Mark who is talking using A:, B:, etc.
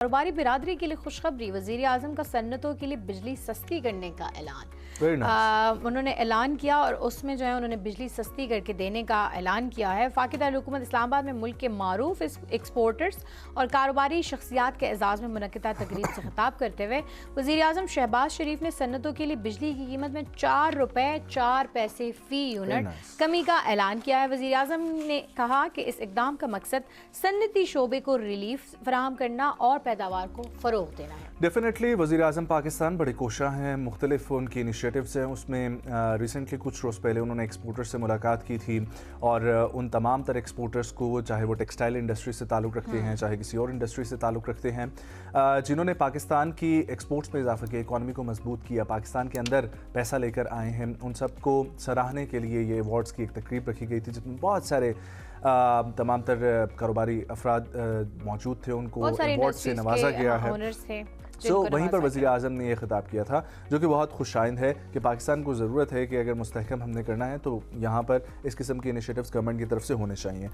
A: कारोबारी बिरादरी के लिए खुशखबरी, वज़ीर आज़म का सन्नतों के लिए बिजली सस्ती करने का ऐलान। उन्होंने ऐलान किया और उसमें जो है उन्होंने बिजली सस्ती करके देने का ऐलान किया है। वफ़ाक़ी दारुल-हुकूमत इस्लामाबाद में मुल्क के मारूफ एक्सपोर्टर्स और कारोबारी शख्सियात के एजाज़ में मुनक़िदा तकरीब से खिताब करते हुए वज़ीर आज़म शहबाज शरीफ ने सन्नतों के लिए बिजली की कीमत में ₹4.04 फ़ी यूनिट कमी का ऐलान किया है। वज़ीर आज़म ने कहा कि इस इक़दाम का मकसद सन्नती शोबे को रिलीफ फराहम करना और पैदावार को फ़रोग़ देना है।
B: डेफिनेटली वज़ीर आज़म पाकिस्तान बड़ी कोशा हैं, मुख्तलिफ उनकी इनिशिएटिव्स हैं। उसमें रिसेंटली कुछ रोज़ पहले उन्होंने एक्सपोर्टर्स से मुलाकात की थी और उन तमाम तर एक्सपोर्टर्स को, चाहे वो टेक्सटाइल इंडस्ट्री से ताल्लुक़ रखते हैं, चाहे किसी और इंडस्ट्री से ताल्लुक़ रखते हैं, जिन्होंने पाकिस्तान की एक्सपोर्ट्स में इजाफा किया, इकॉनमी को मजबूत किया, पाकिस्तान के अंदर पैसा लेकर आए हैं, उन सबको सराहने के लिए ये अवार्ड्स की एक तकरीब रखी गई थी जिसमें बहुत सारे तमाम तर कारोबारी अफराद मौजूद थे। उनको अवार्ड से नवाजा गया है। वहीं पर वज़ीर आज़म ने यह खिताब किया था जो कि बहुत खुशाइंद है कि पाकिस्तान को ज़रूरत है कि अगर मुस्तहकम हमने करना है तो यहाँ पर इस किस्म के इनिशिएटिव्स गवर्नमेंट की तरफ से होने चाहिए।